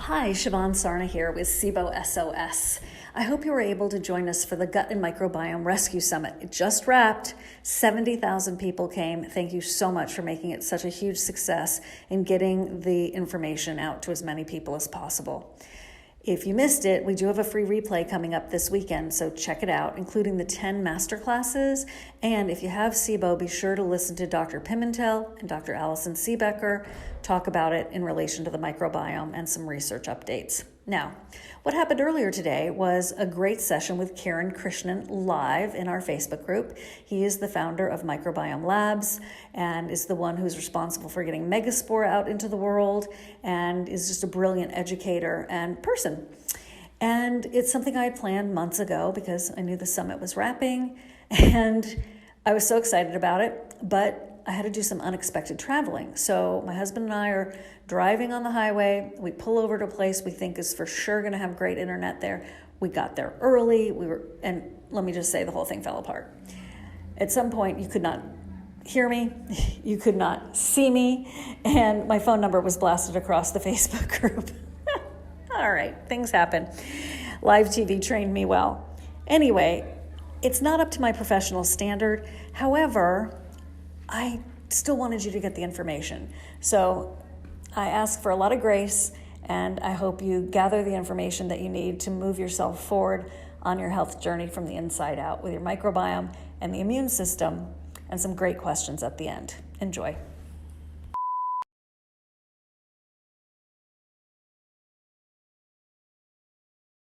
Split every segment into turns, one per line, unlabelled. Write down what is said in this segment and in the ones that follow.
Hi, Shivan Sarna here with SIBO SOS. I hope you were able to join us for the Gut and Microbiome Rescue Summit. It just wrapped. 70,000 people came. Thank you so much for making it such a huge success in getting the information out to as many people as possible. If you missed it, we do have a free replay coming up this weekend, so check it out, including the 10 masterclasses. And if you have SIBO, be sure to listen to Dr. Pimentel and Dr. Allison Seebecker talk about it in relation to the microbiome and some research updates. Now, what happened earlier today was a great session with Kiran Krishnan live in our Facebook group. He is the founder of Microbiome Labs and is the one who's responsible for getting Megaspore out into the world and is just a brilliant educator and person. And it's something I had planned months ago because I knew the summit was wrapping and I was so excited about it, but I had to do some unexpected traveling. So my husband and I are driving on the highway. We pull over to a place we think is for sure going to have great internet there. We got there early. And let me just say, the whole thing fell apart. At some point, you could not hear me, you could not see me, and my phone number was blasted across the Facebook group. All right, things happen. Live TV trained me well. Anyway, it's not up to my professional standard. However, I still wanted you to get the information. So I ask for a lot of grace, and I hope you gather the information that you need to move yourself forward on your health journey from the inside out with your microbiome and the immune system, and some great questions at the end. Enjoy.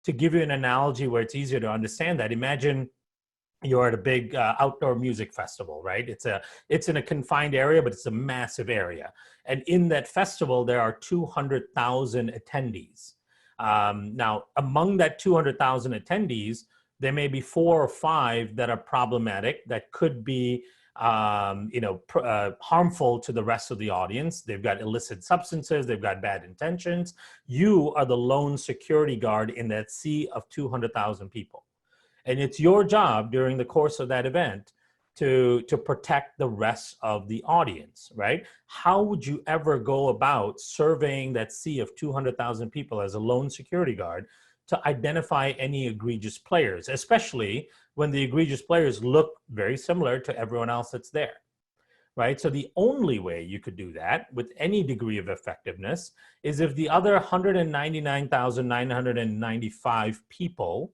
To give you an analogy where it's easier to understand that, imagine you're at a big outdoor music festival, right? It's in a confined area, but it's a massive area. And in that festival, there are 200,000 attendees. Now, among that 200,000 attendees, there may be 4 or 5 that are problematic, that could be harmful to the rest of the audience. They've got illicit substances, they've got bad intentions. You are the lone security guard in that sea of 200,000 people. And it's your job during the course of that event to protect the rest of the audience, right? How would you ever go about surveying that sea of 200,000 people as a lone security guard to identify any egregious players, especially when the egregious players look very similar to everyone else that's there, right? So the only way you could do that with any degree of effectiveness is if the other 199,995 people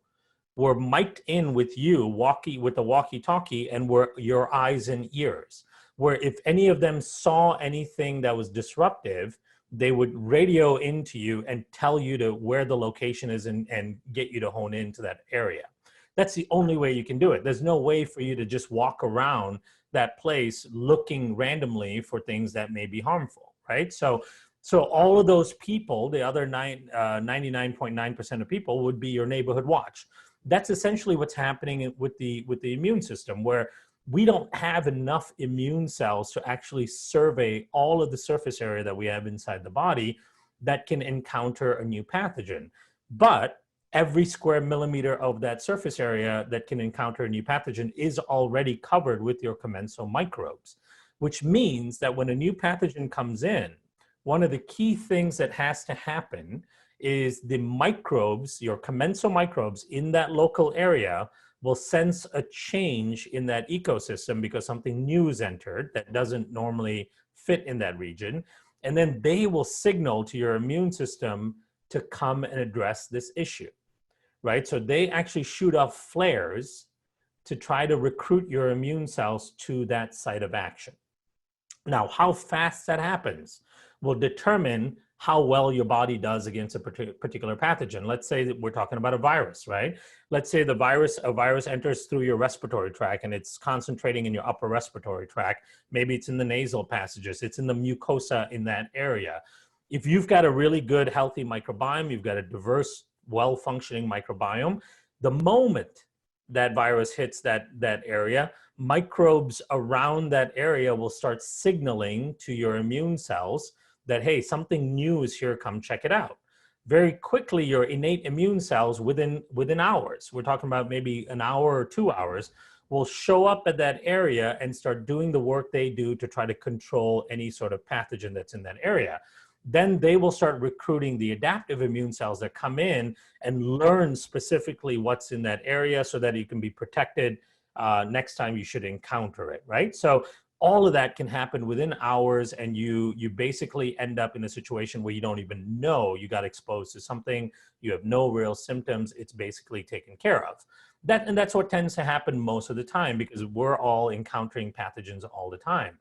were mic'd in with you, with the walkie-talkie, and were your eyes and ears, where if any of them saw anything that was disruptive, they would radio into you and tell you to where the location is and get you to hone into that area. That's the only way you can do it. There's no way for you to just walk around that place looking randomly for things that may be harmful, right? So all of those people, the other 99.9% of people, would be your neighborhood watch. That's essentially what's happening with the immune system, where we don't have enough immune cells to actually survey all of the surface area that we have inside the body that can encounter a new pathogen. But every square millimeter of that surface area that can encounter a new pathogen is already covered with your commensal microbes, which means that when a new pathogen comes in, one of the key things that has to happen is the microbes, your commensal microbes in that local area, will sense a change in that ecosystem because something new is entered that doesn't normally fit in that region. And then they will signal to your immune system to come and address this issue, right? So they actually shoot off flares to try to recruit your immune cells to that site of action. Now, how fast that happens will determine how well your body does against a particular pathogen. Let's say that we're talking about a virus, right? Let's say a virus enters through your respiratory tract and it's concentrating in your upper respiratory tract. Maybe it's in the nasal passages, it's in the mucosa in that area. If you've got a really good, healthy microbiome, you've got a diverse, well-functioning microbiome, the moment that virus hits that area, microbes around that area will start signaling to your immune cells that, hey, something new is here, come check it out. Very quickly, your innate immune cells within hours, we're talking about maybe an hour or 2 hours, will show up at that area and start doing the work they do to try to control any sort of pathogen that's in that area. then they will start recruiting the adaptive immune cells that come in and learn specifically what's in that area so that you can be protected next time you should encounter it, right? So all of that can happen within hours, and you basically end up in a situation where you don't even know you got exposed to something. You have no real symptoms. It's basically taken care of. And that's what tends to happen most of the time, because we're all encountering pathogens all the time.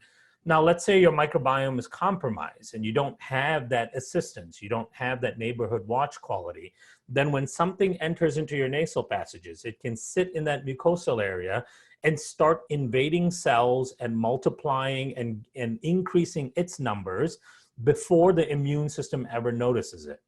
Now, let's say your microbiome is compromised and you don't have that assistance, you don't have that neighborhood watch quality. Then when something enters into your nasal passages, it can sit in that mucosal area and start invading cells and multiplying and increasing its numbers before the immune system ever notices it,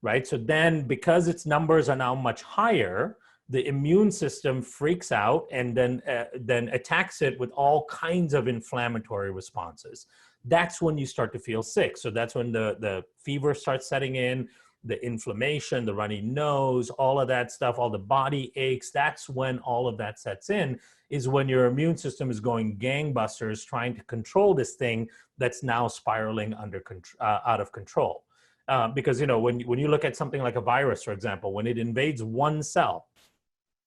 right? So then, because its numbers are now much higher, the immune system freaks out and then attacks it with all kinds of inflammatory responses. That's when you start to feel sick. So that's when the fever starts setting in, the inflammation, the runny nose, all of that stuff, all the body aches. That's when all of that sets in, is when your immune system is going gangbusters trying to control this thing that's now spiraling out of control. Because, you know, when you look at something like a virus, for example, when it invades one cell,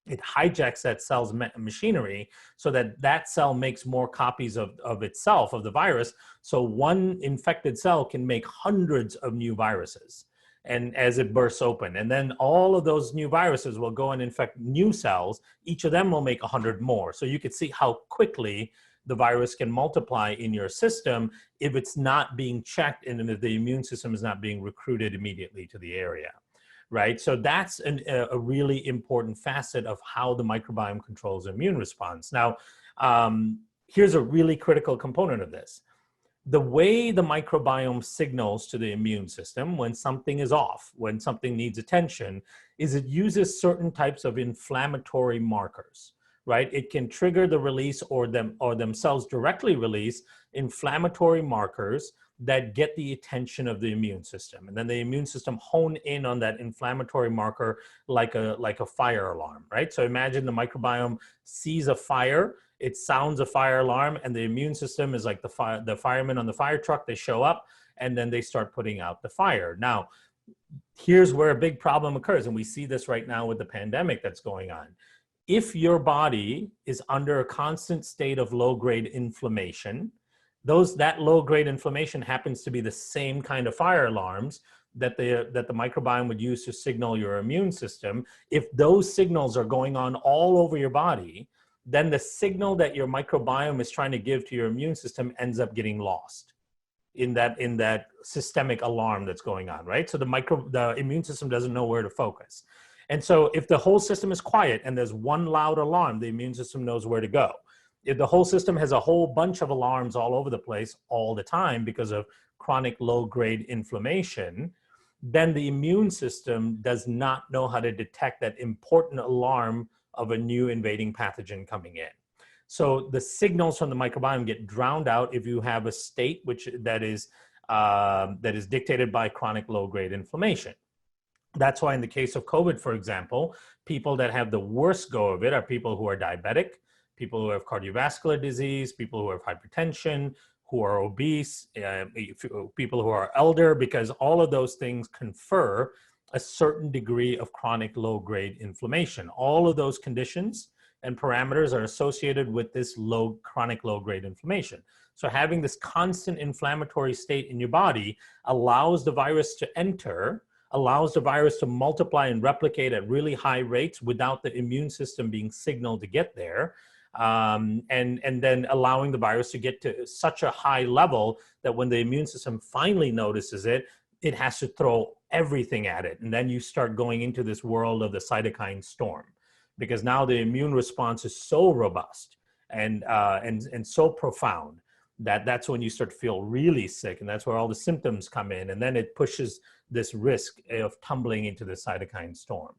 it hijacks that cell's machinery so that that cell makes more copies of itself, of the virus. So one infected cell can make hundreds of new viruses, and as it bursts open. And then all of those new viruses will go and infect new cells. Each of them will make 100 more. So you can see how quickly the virus can multiply in your system if it's not being checked and if the immune system is not being recruited immediately to the area. Right? So that's a really important facet of how the microbiome controls immune response. Now, here's a really critical component of this. The way the microbiome signals to the immune system when something is off, when something needs attention, is it uses certain types of inflammatory markers, right? It can trigger the release or themselves directly release inflammatory markers that get the attention of the immune system. And then the immune system hone in on that inflammatory marker like a fire alarm, right? So imagine the microbiome sees a fire, it sounds a fire alarm, and the immune system is like the firemen on the fire truck. They show up and then they start putting out the fire. Now, here's where a big problem occurs. And we see this right now with the pandemic that's going on. If your body is under a constant state of low-grade inflammation, that low-grade inflammation happens to be the same kind of fire alarms that the microbiome would use to signal your immune system. If those signals are going on all over your body, then the signal that your microbiome is trying to give to your immune system ends up getting lost in that systemic alarm that's going on, right? So the immune system doesn't know where to focus. And so if the whole system is quiet and there's one loud alarm, the immune system knows where to go. If the whole system has a whole bunch of alarms all over the place all the time because of chronic low-grade inflammation, then the immune system does not know how to detect that important alarm of a new invading pathogen coming in. So the signals from the microbiome get drowned out if you have a state that is dictated by chronic low-grade inflammation. That's why in the case of COVID, for example, people that have the worst go of it are people who are diabetic, people who have cardiovascular disease, people who have hypertension, who are obese, people who are elder, because all of those things confer a certain degree of chronic low-grade inflammation. All of those conditions and parameters are associated with this chronic low-grade inflammation. So having this constant inflammatory state in your body allows the virus to enter, allows the virus to multiply and replicate at really high rates without the immune system being signaled to get there. And then allowing the virus to get to such a high level that when the immune system finally notices it, it has to throw everything at it. And then you start going into this world of the cytokine storm, because now the immune response is so robust and so profound that's when you start to feel really sick. And that's where all the symptoms come in. And then it pushes this risk of tumbling into the cytokine storm.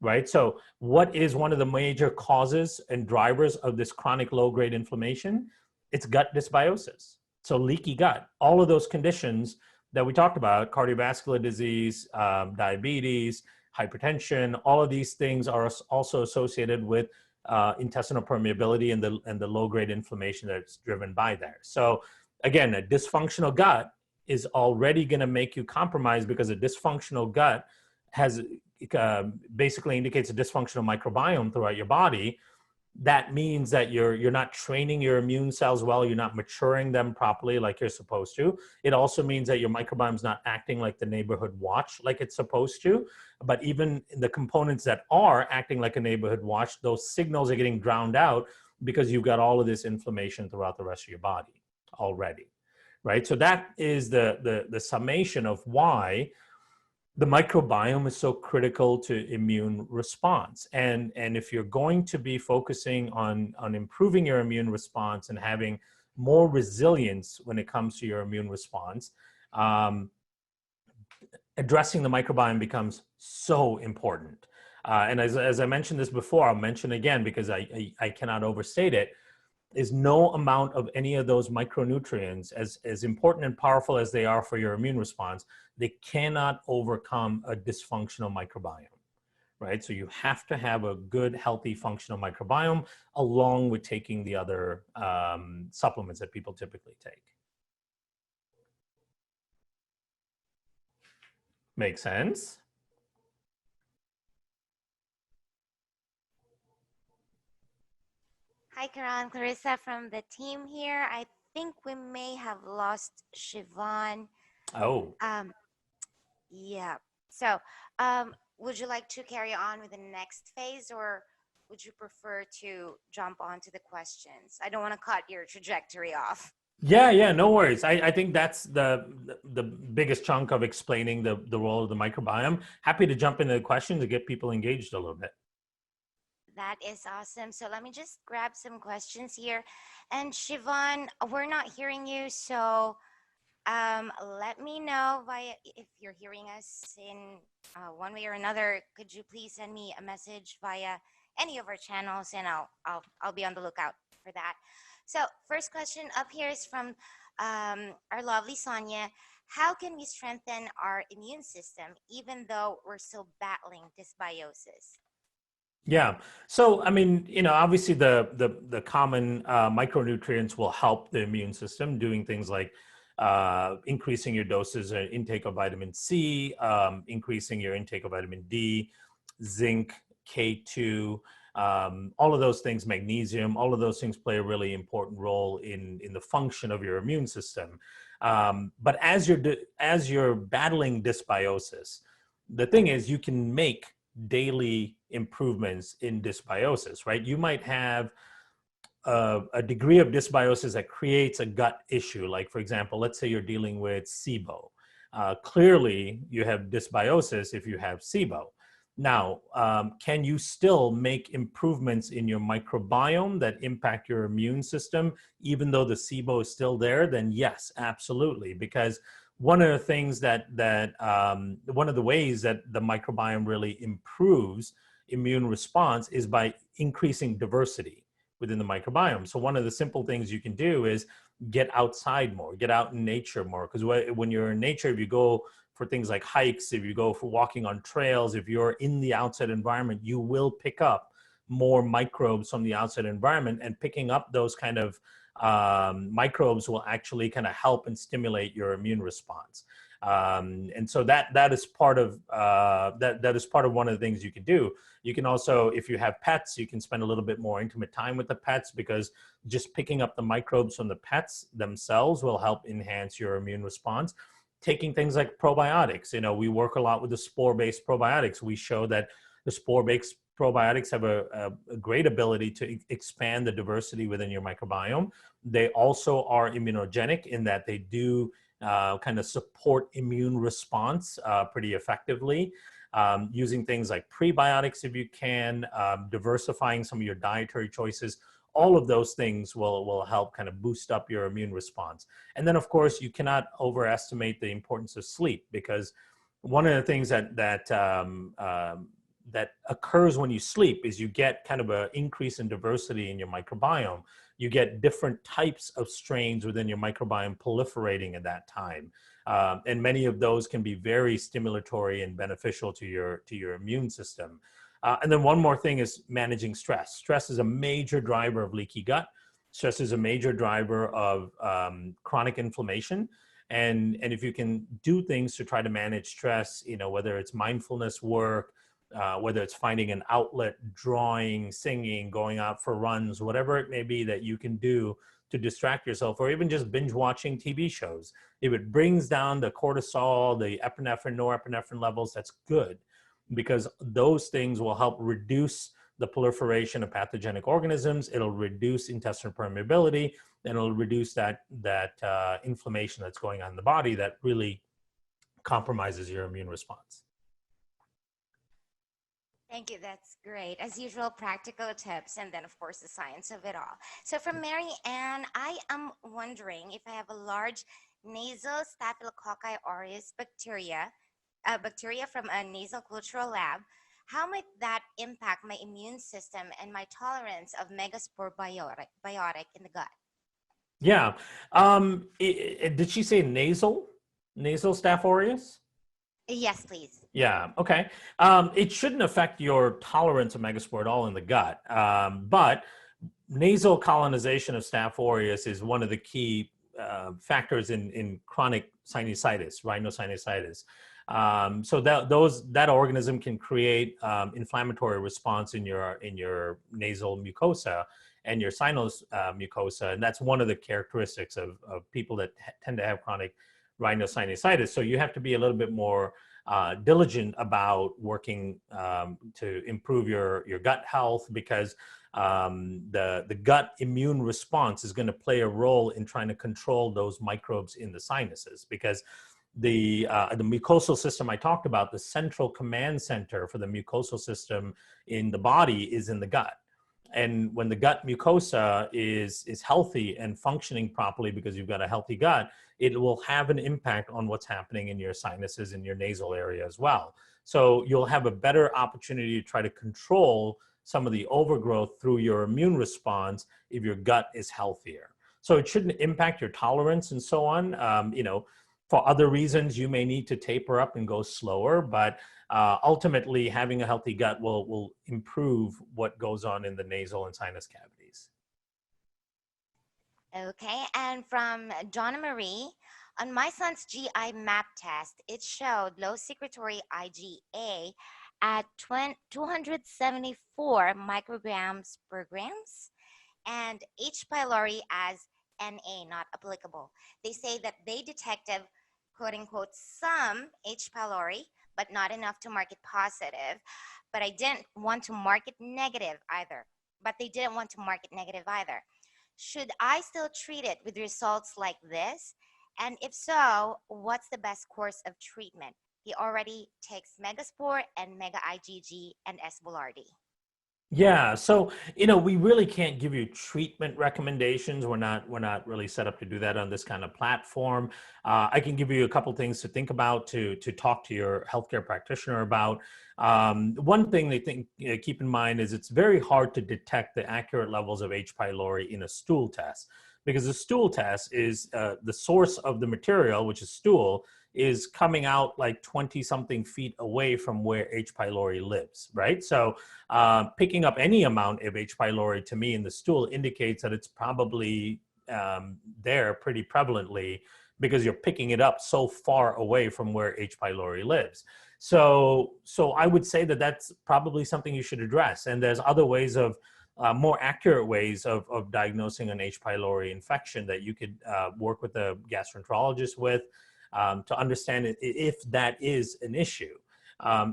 Right? So what is one of the major causes and drivers of this chronic low-grade inflammation? It's gut dysbiosis. So leaky gut, all of those conditions that we talked about, cardiovascular disease, diabetes, hypertension, all of these things are also associated with intestinal permeability and the low-grade inflammation that's driven by there. So again, a dysfunctional gut is already going to make you compromised, because a dysfunctional gut has basically indicates a dysfunctional microbiome throughout your body. That means that you're not training your immune cells well, you're not maturing them properly like you're supposed to. It also means that your microbiome is not acting like the neighborhood watch like it's supposed to. But even the components that are acting like a neighborhood watch, those signals are getting drowned out because you've got all of this inflammation throughout the rest of your body already, right? So that is the summation of why the microbiome is so critical to immune response. And if you're going to be focusing on improving your immune response and having more resilience when it comes to your immune response, addressing the microbiome becomes so important. And as I mentioned this before, I'll mention again because I cannot overstate it, is no amount of any of those micronutrients, as important and powerful as they are for your immune response, they cannot overcome a dysfunctional microbiome, right? So you have to have a good, healthy, functional microbiome along with taking the other supplements that people typically take. Make sense?
Hi, Kiran. Clarissa from the team here. I think we may have lost Shivan.
Oh.
Yeah. So, would you like to carry on with the next phase, or would you prefer to jump onto the questions? I don't want to cut your trajectory off.
Yeah, no worries. I think that's the biggest chunk of explaining the role of the microbiome. Happy to jump into the questions to get people engaged a little bit.
That is awesome. So let me just grab some questions here. And Shivan, we're not hearing you, so let me know if you're hearing us in one way or another. Could you please send me a message via any of our channels, and I'll be on the lookout for that. So first question up here is from our lovely Sonia. How can we strengthen our immune system even though we're still battling dysbiosis?
Yeah. So, I mean, obviously the common micronutrients will help the immune system, doing things like increasing your doses and intake of vitamin C, increasing your intake of vitamin D, zinc, K2, all of those things, magnesium, all of those things play a really important role in the function of your immune system. But as you're battling dysbiosis, the thing is you can make daily improvements in dysbiosis, right? You might have a degree of dysbiosis that creates a gut issue. Like, for example, let's say you're dealing with SIBO. Clearly, you have dysbiosis if you have SIBO. Now, can you still make improvements in your microbiome that impact your immune system, even though the SIBO is still there? Then yes, absolutely. Because one of the things one of the ways that the microbiome really improves immune response is by increasing diversity within the microbiome. So one of the simple things you can do is get outside more, get out in nature more. Because when you're in nature, if you go for things like hikes, if you go for walking on trails, if you're in the outside environment, you will pick up more microbes from the outside environment, and picking up those kind of microbes will actually kind of help and stimulate your immune response. And so that is part of that is part of one of the things you can do. You can also, if you have pets, you can spend a little bit more intimate time with the pets, because just picking up the microbes from the pets themselves will help enhance your immune response. Taking things like probiotics, we work a lot with the spore-based probiotics. We show that the spore-based probiotics have a great ability to expand the diversity within your microbiome. They also are immunogenic in that they do kind of support immune response pretty effectively. Using things like prebiotics if you can, diversifying some of your dietary choices, all of those things will help kind of boost up your immune response. And then, of course, you cannot overestimate the importance of sleep, because one of the things that occurs when you sleep is you get kind of an increase in diversity in your microbiome. You get different types of strains within your microbiome proliferating at that time. And many of those can be very stimulatory and beneficial to your immune system. And then one more thing is managing stress. Stress is a major driver of leaky gut. Stress is a major driver of chronic inflammation. And if you can do things to try to manage stress, whether it's mindfulness work, whether it's finding an outlet, drawing, singing, going out for runs, whatever it may be that you can do to distract yourself, or even just binge watching TV shows. If it brings down the cortisol, the epinephrine, norepinephrine levels, that's good, because those things will help reduce the proliferation of pathogenic organisms. It'll reduce intestinal permeability, and it'll reduce that inflammation that's going on in the body that really compromises your immune response.
Thank you. That's great. As usual, practical tips, and then, of course, the science of it all. So, from Mary Ann, I am wondering if I have a large nasal Staphylococci aureus bacteria from a nasal cultural lab, how might that impact my immune system and my tolerance of megaspore biotic in the gut?
Yeah. Did she say nasal Staph aureus?
Yes, please.
Yeah. Okay. It shouldn't affect your tolerance of megaspore at all in the gut. But nasal colonization of Staph aureus is one of the key factors in chronic sinusitis, rhinosinusitis. So that organism can create inflammatory response in your nasal mucosa and your sinus mucosa, and that's one of the characteristics of people that tend to have chronic rhinosinusitis. So you have to be a little bit more diligent about working to improve your gut health, because the gut immune response is going to play a role in trying to control those microbes in the sinuses, because the mucosal system I talked about, the central command center for the mucosal system in the body is in the gut. And when the gut mucosa is healthy and functioning properly, because you've got a healthy gut, it will have an impact on what's happening in your sinuses, in your nasal area as well. So you'll have a better opportunity to try to control some of the overgrowth through your immune response if your gut is healthier. So it shouldn't impact your tolerance and so on. For other reasons, you may need to taper up and go slower, but ultimately having a healthy gut will improve what goes on in the nasal and sinus cavities.
Okay, and from Donna Marie, on my son's GI map test, it showed low secretory IgA at 274 micrograms per grams, and H. pylori as NA, not applicable. They say that they detected, quote unquote, some H. pylori, but not enough to mark it positive. But I didn't want to mark it negative either. But they didn't want to mark it negative either. Should I still treat it with results like this? And if so, what's the best course of treatment? He already takes Megaspore and Mega IgG and S. boulardii.
Yeah, so we really can't give you treatment recommendations. We're not really set up to do that on this kind of platform. I can give you a couple things to think about, to talk to your healthcare practitioner about. One thing they keep in mind is it's very hard to detect the accurate levels of H. pylori in a stool test, because the stool test is the source of the material, which is stool, is coming out like 20 something feet away from where H. pylori lives, right? So picking up any amount of H. pylori to me in the stool indicates that it's probably there pretty prevalently, because you're picking it up so far away from where H. pylori lives. So I would say that that's probably something you should address. And there's other ways of more accurate ways of diagnosing an H. pylori infection that you could work with a gastroenterologist with, to understand if that is an issue.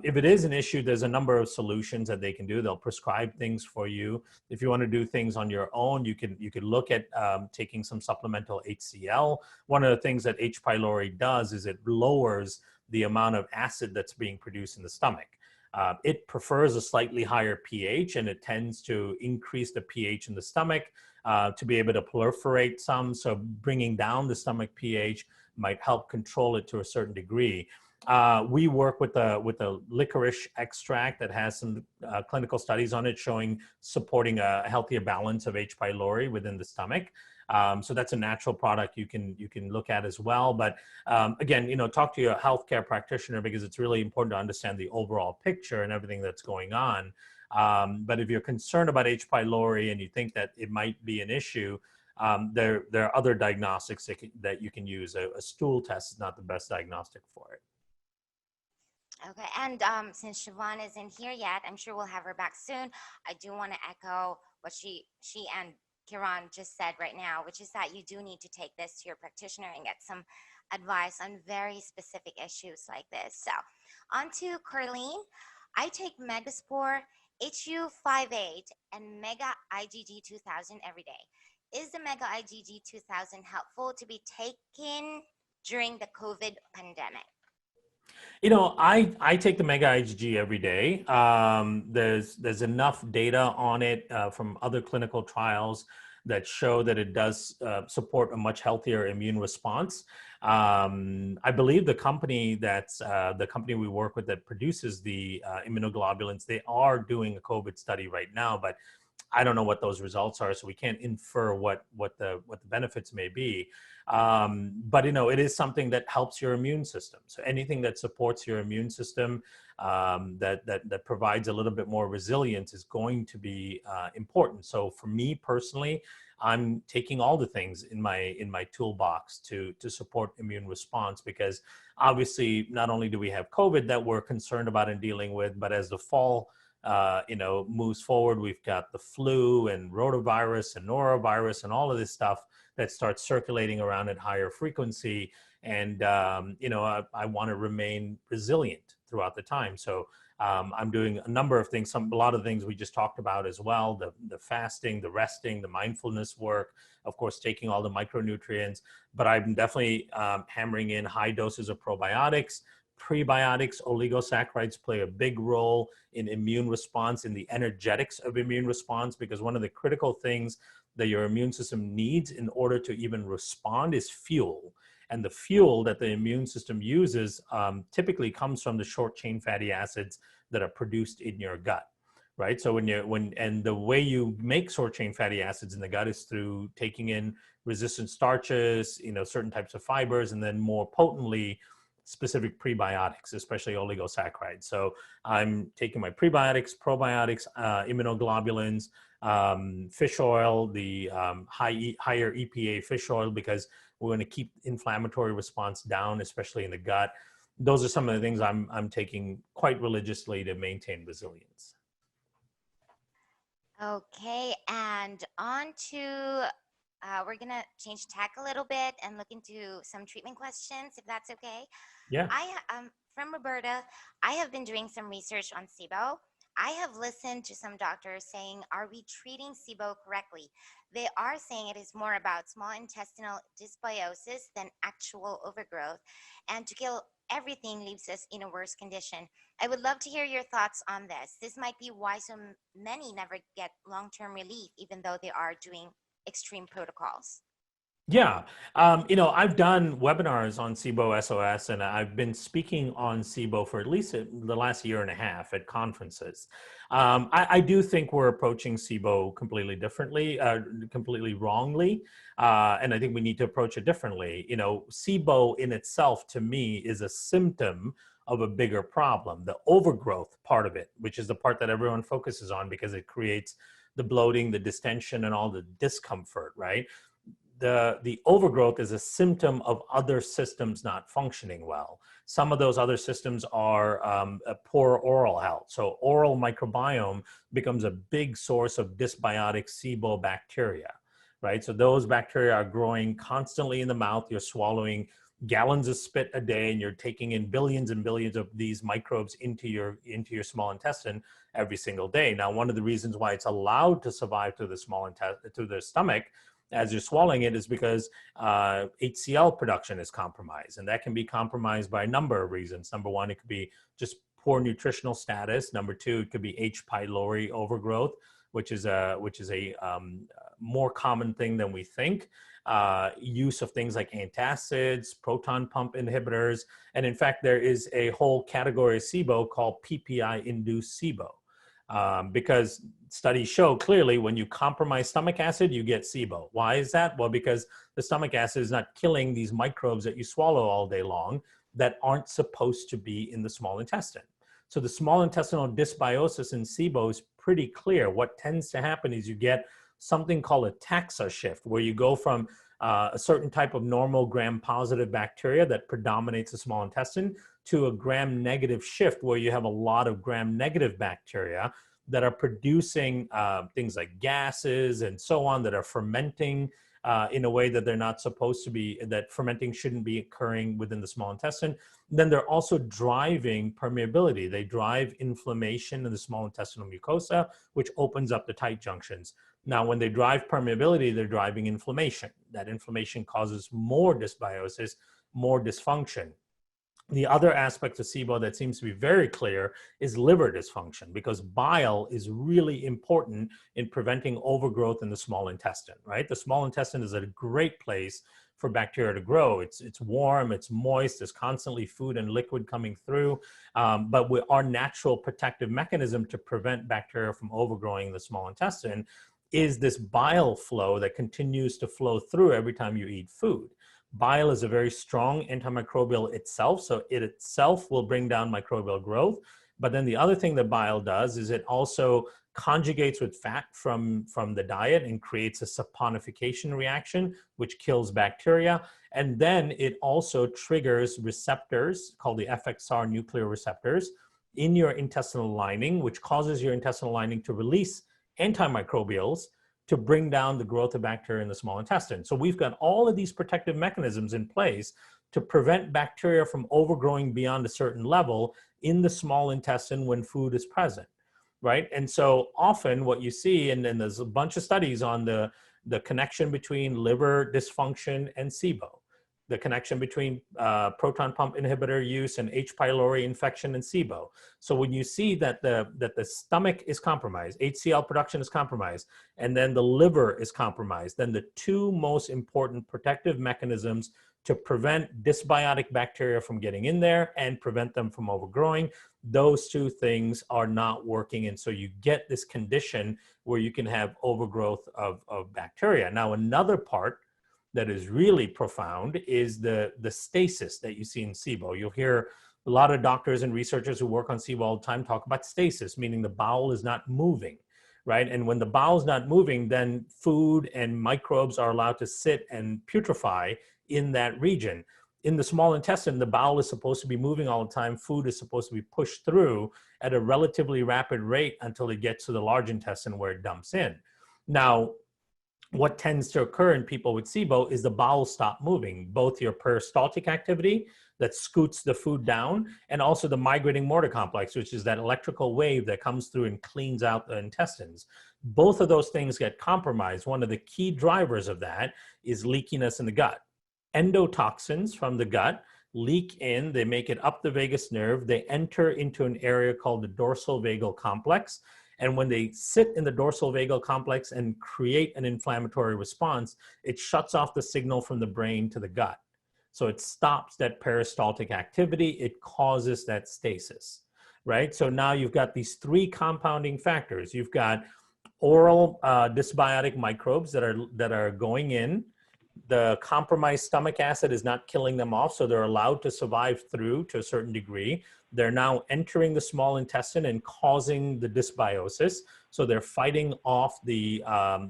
If it is an issue, there's a number of solutions that they can do. They'll prescribe things for you. If you want to do things on your own, you could look at taking some supplemental HCl. One of the things that H. pylori does is it lowers the amount of acid that's being produced in the stomach. It prefers a slightly higher pH, and it tends to increase the pH in the stomach to be able to proliferate some. So bringing down the stomach pH might help control it to a certain degree. We work with a licorice extract that has some clinical studies on it supporting a healthier balance of H. pylori within the stomach. So that's a natural product you can look at as well. But again, talk to your healthcare practitioner, because it's really important to understand the overall picture and everything that's going on. But if you're concerned about H. pylori and you think that it might be an issue, there are other diagnostics that you can use. A stool test is not the best diagnostic for it.
Okay, and since Shivan isn't here yet, I'm sure we'll have her back soon. I do want to echo what she and Kiran just said right now, which is that you do need to take this to your practitioner and get some advice on very specific issues like this. So, on to Carlene. I take Megaspore, HU58, and Mega IgG 2000 every day. Is the Mega IgG 2000 helpful to be taken during the COVID pandemic?
You know, I take the Mega IgG every day. There's enough data on it from other clinical trials that show that it does support a much healthier immune response. I believe the company we work with that produces the immunoglobulins, they are doing a COVID study right now, but I don't know what those results are, so we can't infer what the benefits may be. But you know, it is something that helps your immune system. So anything that supports your immune system, that provides a little bit more resilience, is going to be important. So for me personally, I'm taking all the things in my toolbox to support immune response, because obviously not only do we have COVID that we're concerned about and dealing with, but as the fall moves forward, we've got the flu and rotavirus and norovirus and all of this stuff that starts circulating around at higher frequency. And, I want to remain resilient throughout the time. So I'm doing a number of things, a lot of things we just talked about as well, the fasting, the resting, the mindfulness work, of course, taking all the micronutrients, but I'm definitely hammering in high doses of probiotics. Prebiotics, oligosaccharides play a big role in immune response, in the energetics of immune response, because one of the critical things that your immune system needs in order to even respond is fuel. And the fuel that the immune system uses typically comes from the short chain fatty acids that are produced in your gut, right? So and the way you make short chain fatty acids in the gut is through taking in resistant starches, certain types of fibers, and then more potently, specific prebiotics, especially oligosaccharides. So I'm taking my prebiotics, probiotics, immunoglobulins, fish oil, the higher EPA fish oil, because we're going to keep inflammatory response down, especially in the gut. Those are some of the things I'm taking quite religiously to maintain resilience.
Okay, and on to, we're going to change tack a little bit and look into some treatment questions, if that's okay.
Yeah.
From Roberta, I have been doing some research on SIBO. I have listened to some doctors saying, are we treating SIBO correctly? They are saying it is more about small intestinal dysbiosis than actual overgrowth, and to kill everything leaves us in a worse condition. I would love to hear your thoughts on this. This might be why so many never get long-term relief, even though they are doing extreme protocols.
Yeah. I've done webinars on SIBO SOS, and I've been speaking on SIBO for at least the last year and a half at conferences. I do think we're approaching SIBO completely differently, completely wrongly. And I think we need to approach it differently. SIBO in itself, to me, is a symptom of a bigger problem, the overgrowth part of it, which is the part that everyone focuses on because it creates the bloating, the distension, and all the discomfort, right? The overgrowth is a symptom of other systems not functioning well. Some of those other systems are a poor oral health. So oral microbiome becomes a big source of dysbiotic SIBO bacteria, right? So those bacteria are growing constantly in the mouth. You're swallowing gallons of spit a day, and you're taking in billions and billions of these microbes into your small intestine every single day. Now, one of the reasons why it's allowed to survive through the stomach as you're swallowing it is because HCl production is compromised, and that can be compromised by a number of reasons. Number one, it could be just poor nutritional status. Number two, it could be H. pylori overgrowth, which is a more common thing than we think. Use of things like antacids, proton pump inhibitors, and in fact, there is a whole category of SIBO called PPI-induced SIBO. Because studies show clearly when you compromise stomach acid, you get SIBO. Why is that? Well, because the stomach acid is not killing these microbes that you swallow all day long that aren't supposed to be in the small intestine. So the small intestinal dysbiosis in SIBO is pretty clear. What tends to happen is you get something called a taxa shift, where you go from a certain type of normal gram-positive bacteria that predominates the small intestine to a gram-negative shift, where you have a lot of gram-negative bacteria that are producing things like gases and so on, that are fermenting in a way that they're not supposed to be, that fermenting shouldn't be occurring within the small intestine. Then they're also driving permeability. They drive inflammation in the small intestinal mucosa, which opens up the tight junctions. Now, when they drive permeability, they're driving inflammation. That inflammation causes more dysbiosis, more dysfunction. The other aspect of SIBO that seems to be very clear is liver dysfunction, because bile is really important in preventing overgrowth in the small intestine, right? The small intestine is a great place for bacteria to grow. It's warm, it's moist, there's constantly food and liquid coming through. But our natural protective mechanism to prevent bacteria from overgrowing the small intestine is this bile flow that continues to flow through every time you eat food. Bile is a very strong antimicrobial itself, so it itself will bring down microbial growth. But then the other thing that bile does is it also conjugates with fat from the diet and creates a saponification reaction, which kills bacteria. And then it also triggers receptors called the FXR nuclear receptors in your intestinal lining, which causes your intestinal lining to release antimicrobials to bring down the growth of bacteria in the small intestine. So we've got all of these protective mechanisms in place to prevent bacteria from overgrowing beyond a certain level in the small intestine when food is present, right? And so often what you see, and then there's a bunch of studies on the connection between liver dysfunction and SIBO, the connection between proton pump inhibitor use and H. pylori infection and SIBO. So when you see that the stomach is compromised, HCl production is compromised, and then the liver is compromised, then the two most important protective mechanisms to prevent dysbiotic bacteria from getting in there and prevent them from overgrowing, those two things are not working. And so you get this condition where you can have overgrowth of bacteria. Now, another part that is really profound is the stasis that you see in SIBO. You'll hear a lot of doctors and researchers who work on SIBO all the time talk about stasis, meaning the bowel is not moving, right? And when the bowel is not moving, then food and microbes are allowed to sit and putrefy in that region. In the small intestine, the bowel is supposed to be moving all the time. Food is supposed to be pushed through at a relatively rapid rate until it gets to the large intestine where it dumps in. Now, what tends to occur in people with SIBO is the bowel stop moving, both your peristaltic activity that scoots the food down, and also the migrating motor complex, which is that electrical wave that comes through and cleans out the intestines. Both of those things get compromised. One of the key drivers of that is leakiness in the gut. Endotoxins from the gut leak in, they make it up the vagus nerve, they enter into an area called the dorsal vagal complex. And when they sit in the dorsal vagal complex and create an inflammatory response, it shuts off the signal from the brain to the gut. So it stops that peristaltic activity. It causes that stasis, right? So now you've got these three compounding factors. You've got oral dysbiotic microbes that are going in. The compromised stomach acid is not killing them off, so they're allowed to survive through to a certain degree. They're now entering the small intestine and causing the dysbiosis. So they're fighting off the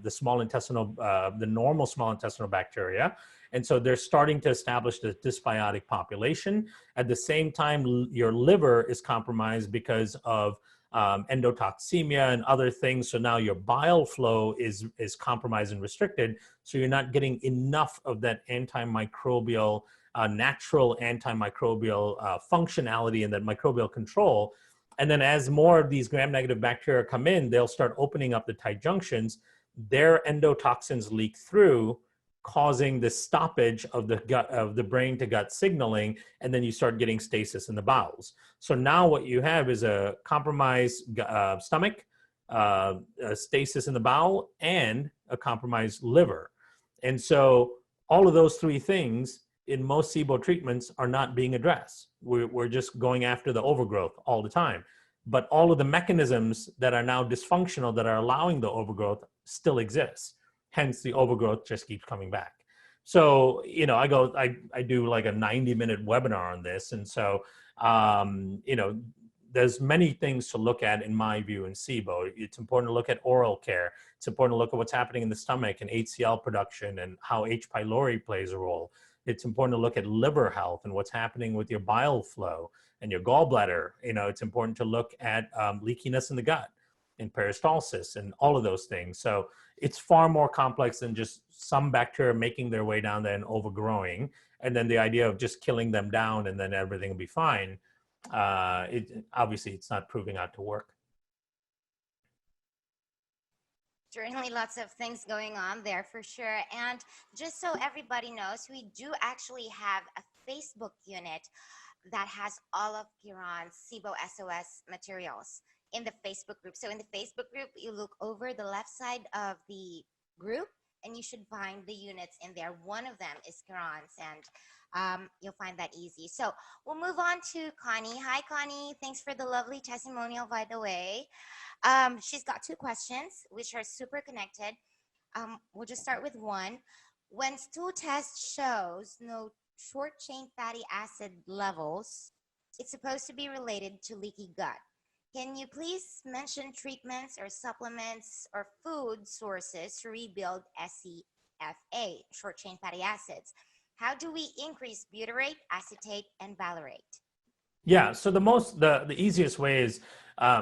small intestinal, the normal small intestinal bacteria. And so they're starting to establish the dysbiotic population. At the same time, your liver is compromised because of endotoxemia and other things. So now your bile flow is compromised and restricted. So you're not getting enough of that antimicrobial, natural antimicrobial functionality and that microbial control. And then as more of these gram-negative bacteria come in, they'll start opening up the tight junctions. Their endotoxins leak through, causing the stoppage of the gut, of the brain to gut signaling, and then you start getting stasis in the bowels. So now what you have is a compromised stomach, a stasis in the bowel, and a compromised liver. And so all of those three things in most SIBO treatments are not being addressed. We're just going after the overgrowth all the time. But all of the mechanisms that are now dysfunctional that are allowing the overgrowth still exist. Hence, the overgrowth just keeps coming back. So, you know, I do like a 90-minute webinar on this. And so, you know, there's many things to look at in my view in SIBO. It's important to look at oral care. It's important to look at what's happening in the stomach and HCl production and how H. pylori plays a role. It's important to look at liver health and what's happening with your bile flow and your gallbladder. It's important to look at leakiness in the gut and peristalsis and all of those things. So it's far more complex than just some bacteria making their way down there and overgrowing. And then the idea of just killing them down and then everything will be fine. Obviously, it's not proving out to work.
Certainly lots of things going on there for sure. And just so everybody knows, we do actually have a Facebook unit that has all of Kiran's SIBO SOS materials in the Facebook group. So in the Facebook group, you look over the left side of the group and you should find the units in there. One of them is Kiran's, and you'll find that easy. So we'll move on to Connie. Hi, Connie. Thanks for the lovely testimonial, by the way. She's got two questions, which are super connected. We'll just start with one. When stool test shows no short-chain fatty acid levels, it's supposed to be related to leaky gut. Can you please mention treatments or supplements or food sources to rebuild SCFA, short-chain fatty acids? How do we increase butyrate, acetate, and valerate?
Yeah, so the easiest way is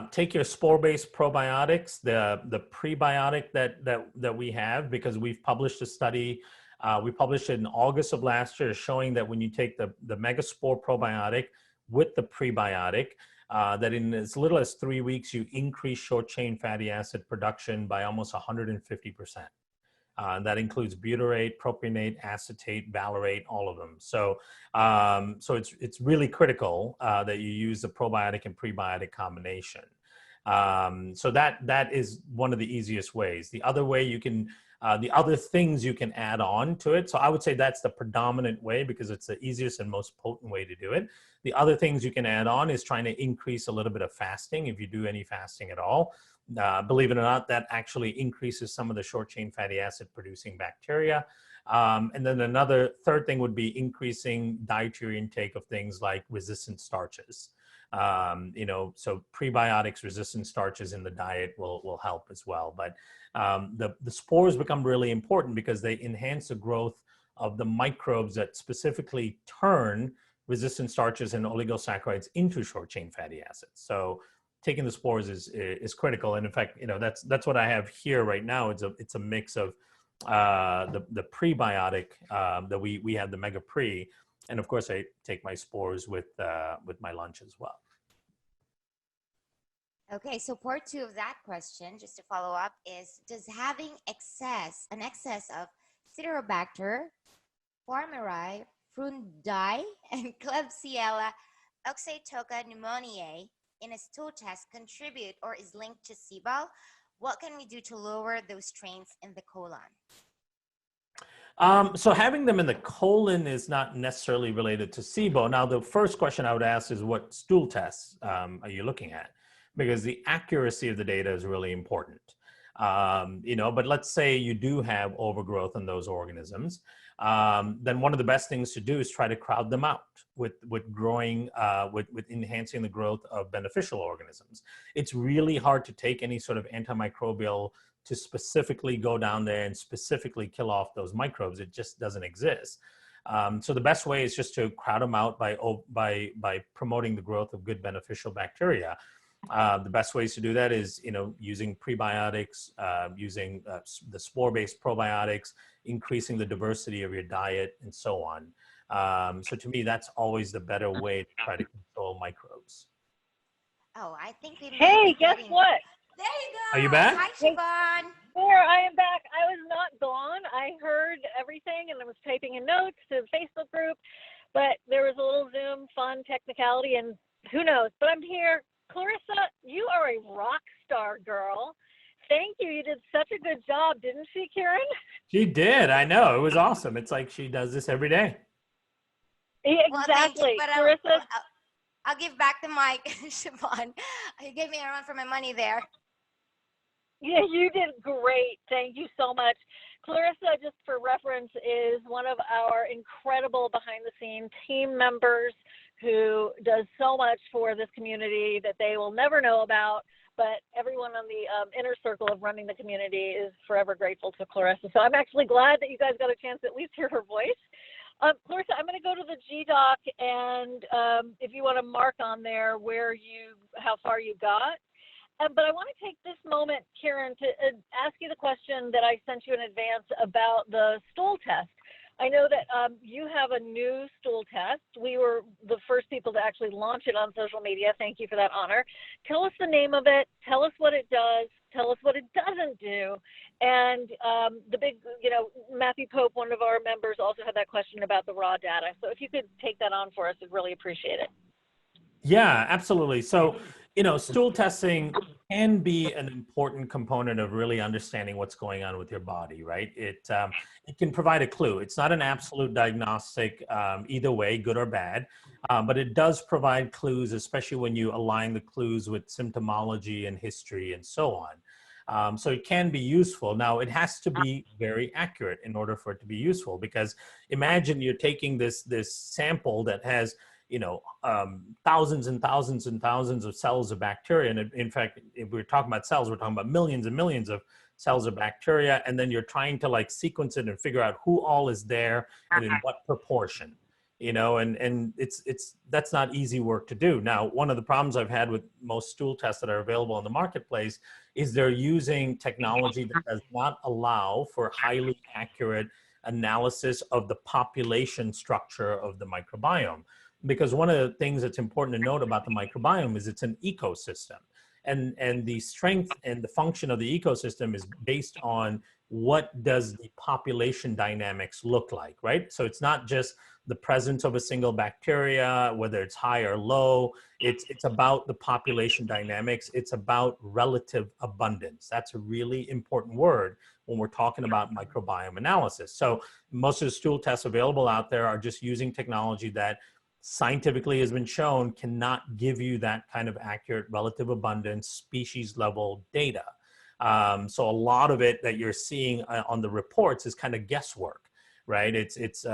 take your spore-based probiotics, the prebiotic that we have, because we've published a study. We published it in August of last year, showing that when you take the Megaspore probiotic with the prebiotic, that in as little as 3 weeks, you increase short-chain fatty acid production by almost 150%. That includes butyrate, propionate, acetate, valerate, all of them. So, it's really critical that you use the probiotic and prebiotic combination. So that is one of the easiest ways. The other way you can, the other things you can add on to it. So I would say that's the predominant way because it's the easiest and most potent way to do it. The other things you can add on is trying to increase a little bit of fasting if you do any fasting at all. Believe it or not, that actually increases some of the short chain fatty acid producing bacteria. And then another third thing would be increasing dietary intake of things like resistant starches. So prebiotics, resistant starches in the diet will help as well. But the spores become really important because they enhance the growth of the microbes that specifically turn resistant starches and oligosaccharides into short chain fatty acids. So taking the spores is critical. And in fact, that's what I have here right now. It's a mix of the prebiotic that we have, the Mega Pre, and of course I take my spores with my lunch as well.
Okay, so part two of that question, just to follow up, is does having an excess of Citrobacter, Formicae, Frundi, and Klebsiella oxytoca pneumoniae in a stool test contribute or is linked to SIBO? What can we do to lower those strains in the colon?
So having them in the colon is not necessarily related to SIBO. Now, the first question I would ask is what stool tests are you looking at? Because the accuracy of the data is really important. But let's say you do have overgrowth in those organisms. Then one of the best things to do is try to crowd them out with growing, with enhancing the growth of beneficial organisms. It's really hard to take any sort of antimicrobial to specifically go down there and specifically kill off those microbes. It just doesn't exist. So the best way is just to crowd them out by promoting the growth of good beneficial bacteria. The best ways to do that is, using prebiotics, using the spore-based probiotics, increasing the diversity of your diet, and so on. So to me, that's always the better way to try to control microbes.
Oh, I think we.
Hey, guess what?
There you go.
Are you back?
Hi, Shivan.
Here, I am back. I was not gone. I heard everything and I was typing in notes to the Facebook group, but there was a little Zoom fun technicality and who knows, but I'm here. Clarissa, you are a rock star, girl. Thank you. You did such a good job, didn't she, Kiran?
She did. I know. It was awesome. It's like she does this every day.
Yeah, exactly.
Well,
Clarissa,
I'll give back the mic, Shivan. You gave me a run for my money there.
yeah, you did great. Thank you so much. Clarissa, just for reference, is one of our incredible behind-the-scenes team members who does so much for this community that they will never know about, but everyone on the inner circle of running the community is forever grateful to Clarissa. So I'm actually glad that you guys got a chance to at least hear her voice. Clarissa, I'm going to go to the GDoc, and if you want to mark on there how far you got. But I want to take this moment, Kiran, to ask you the question that I sent you in advance about the stool test. I know that you have a new stool test. We were the first people to actually launch it on social media. Thank you for that honor. Tell us the name of it. Tell us what it does. Tell us what it doesn't do. And the big, Matthew Pope, one of our members, also had that question about the raw data. So if you could take that on for us, I'd really appreciate it.
Yeah, absolutely. So, stool testing can be an important component of really understanding what's going on with your body, right? It can provide a clue. It's not an absolute diagnostic either way, good or bad, but it does provide clues, especially when you align the clues with symptomology and history and so on. So it can be useful. Now, it has to be very accurate in order for it to be useful, because imagine you're taking this sample that has thousands and thousands and thousands of cells of bacteria. And in fact, if we're talking about cells, we're talking about millions and millions of cells of bacteria. And then you're trying to sequence it and figure out who all is there and in what proportion, and that's not easy work to do. Now, one of the problems I've had with most stool tests that are available in the marketplace is they're using technology that does not allow for highly accurate analysis of the population structure of the microbiome. Because one of the things that's important to note about the microbiome is it's an ecosystem. And the strength and the function of the ecosystem is based on what does the population dynamics look like, right? So it's not just the presence of a single bacteria, whether it's high or low. It's about the population dynamics. It's about relative abundance. That's a really important word when we're talking about microbiome analysis. So most of the stool tests available out there are just using technology that scientifically has been shown cannot give you that kind of accurate relative abundance species level data. So a lot of it that you're seeing on the reports is kind of guesswork, right? It's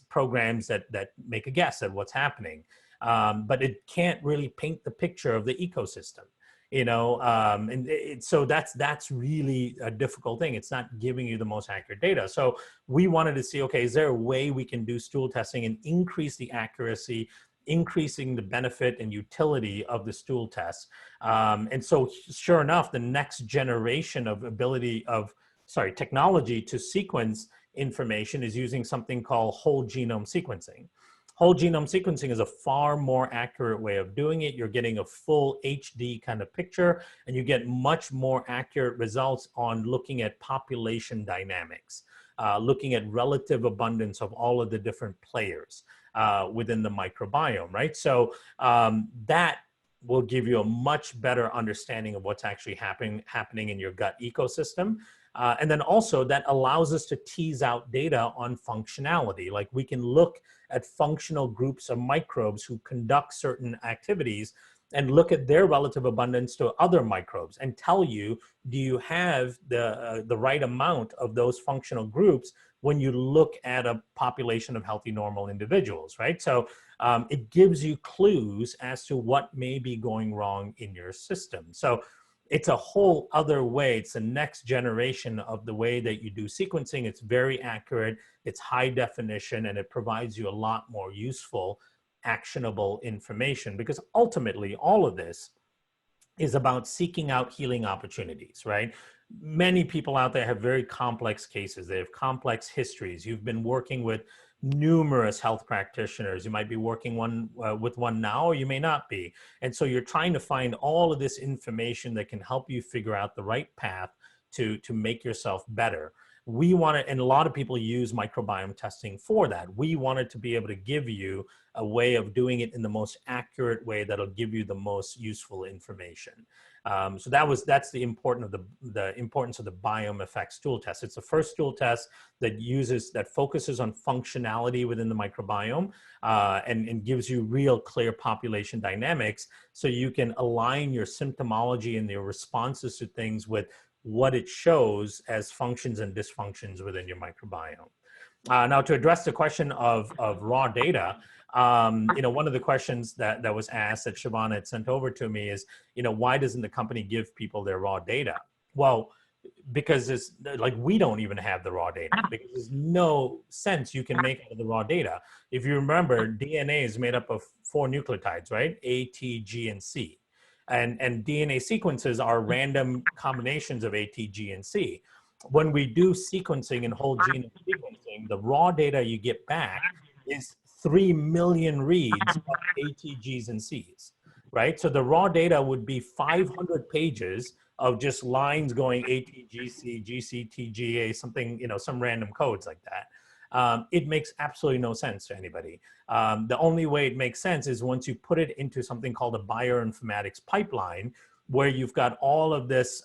programs that make a guess at what's happening, but it can't really paint the picture of the ecosystem. So that's really a difficult thing. It's not giving you the most accurate data. So we wanted to see, okay, is there a way we can do stool testing and increase the accuracy, increasing the benefit and utility of the stool test? And so sure enough, the next generation of technology to sequence information is using something called whole genome sequencing. Whole genome sequencing is a far more accurate way of doing it. You're getting a full HD kind of picture, and you get much more accurate results on looking at population dynamics, looking at relative abundance of all of the different players within the microbiome, right? So that will give you a much better understanding of what's actually happening in your gut ecosystem. And then also that allows us to tease out data on functionality. Like we can look at functional groups of microbes who conduct certain activities and look at their relative abundance to other microbes and tell you, do you have the right amount of those functional groups when you look at a population of healthy, normal individuals, right? So it gives you clues as to what may be going wrong in your system. So it's a whole other way. It's the next generation of the way that you do sequencing. It's very accurate, it's high definition, and it provides you a lot more useful, actionable information, because ultimately all of this is about seeking out healing opportunities, right? Many people out there have very complex cases. They have complex histories. You've been working with numerous health practitioners. You might be working with one now, or you may not be. And so you're trying to find all of this information that can help you figure out the right path to make yourself better. We want to, and a lot of people use microbiome testing for that. We wanted to be able to give you a way of doing it in the most accurate way that'll give you the most useful information. So that's the importance of the Biome Effect stool test. It's the first stool test that focuses on functionality within the microbiome and gives you real clear population dynamics, so you can align your symptomology and your responses to things with what it shows as functions and dysfunctions within your microbiome. Now, to address the question of raw data, One of the questions that was asked that Shivan had sent over to me is, why doesn't the company give people their raw data? Well, because it's like we don't even have the raw data, because there's no sense you can make out of the raw data. If you remember, DNA is made up of 4 nucleotides, right? A, T, G, and C. And DNA sequences are random combinations of A, T, G, and C. When we do sequencing and whole genome sequencing, the raw data you get back is 3 million reads of A, T, Gs, and Cs, right? So the raw data would be 500 pages of just lines going ATGC, GCTGA, something, some random codes like that. It makes absolutely no sense to anybody. The only way it makes sense is once you put it into something called a bioinformatics pipeline, where you've got all of this,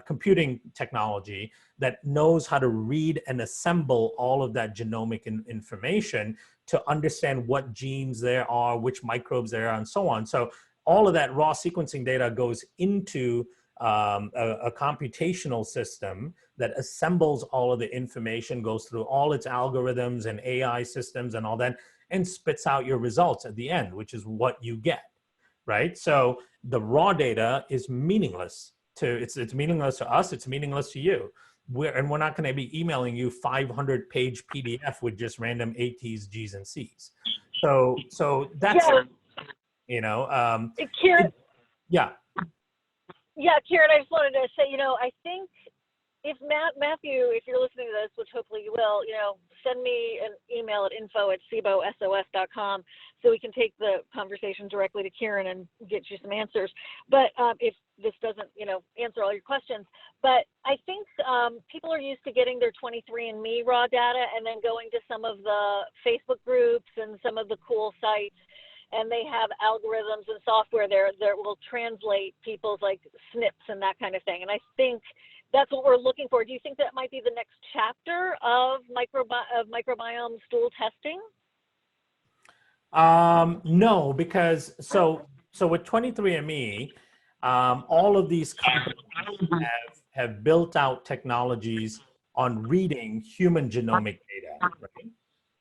computing technology that knows how to read and assemble all of that genomic information to understand what genes there are, which microbes there are, and so on. So all of that raw sequencing data goes into a computational system that assembles all of the information, goes through all its algorithms and AI systems and all that, and spits out your results at the end, which is what you get, right? So the raw data is meaningless it's meaningless to us, it's meaningless to you. We're not going to be emailing you 500-page PDF with just random ATs, Gs, and Cs. So that's...
Kiran,
yeah.
Yeah, Kiran, I just wanted to say, I think if Matthew, if you're listening to this, which hopefully you will, send me an email at info@sibosos.com so we can take the conversation directly to Kiran and get you some answers. But if this doesn't, answer all your questions, but I think people are used to getting their 23andMe raw data and then going to some of the Facebook groups and some of the cool sites, and they have algorithms and software there that will translate people's like SNPs and that kind of thing. And I think that's what we're looking for. Do you think that might be the next chapter of microbiome stool testing?
No, because so with 23andMe, all of these companies have built out technologies on reading human genomic data, right?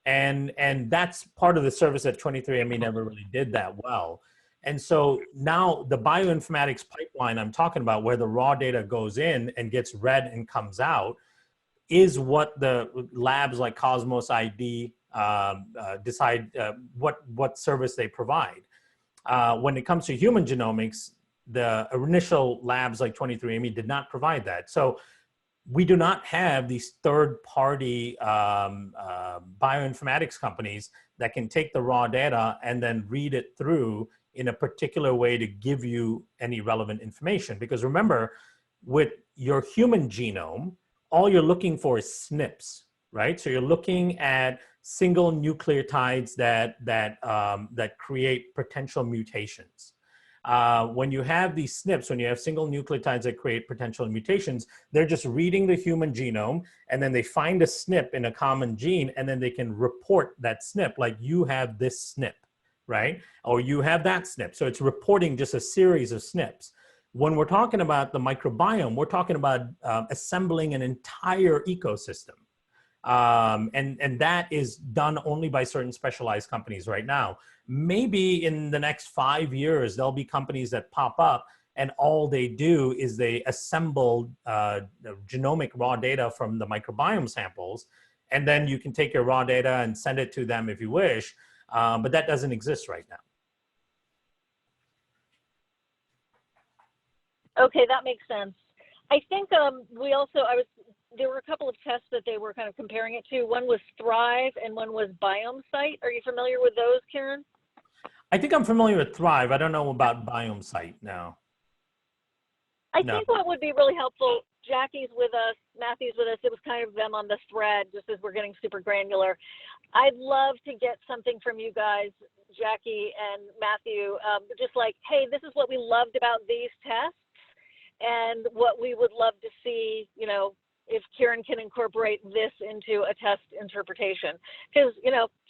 And that's part of the service that 23andMe never really did that well. And so now the bioinformatics pipeline I'm talking about, where the raw data goes in and gets read and comes out, is what the labs like Cosmos ID decide what service they provide. When it comes to human genomics, the initial labs like 23andMe did not provide that. So we do not have these third-party bioinformatics companies that can take the raw data and then read it through in a particular way to give you any relevant information. Because remember, with your human genome, all you're looking for is SNPs, right? So you're looking at single nucleotides that create potential mutations. When you have these SNPs, when you have single nucleotides that create potential mutations, they're just reading the human genome, and then they find a SNP in a common gene, and then they can report that SNP, like you have this SNP, right? Or you have that SNP. So it's reporting just a series of SNPs. When we're talking about the microbiome, we're talking about assembling an entire ecosystem. And that is done only by certain specialized companies right now. Maybe in the next 5 years, there'll be companies that pop up and all they do is they assemble genomic raw data from the microbiome samples, and then you can take your raw data and send it to them if you wish, but that doesn't exist right now.
Okay, that makes sense. I think there were a couple of tests that they were kind of comparing it to. One was Thrive and one was BiomeSite. Are you familiar with those, Kiran?
I think I'm familiar with Thrive. I don't know about BiomeSite now.
I think what would be really helpful, Jackie's with us, Matthew's with us, it was kind of them on the thread, just as we're getting super granular. I'd love to get something from you guys, Jackie and Matthew, just like, hey, this is what we loved about these tests and what we would love to see, if Kiran can incorporate this into a test interpretation. Because,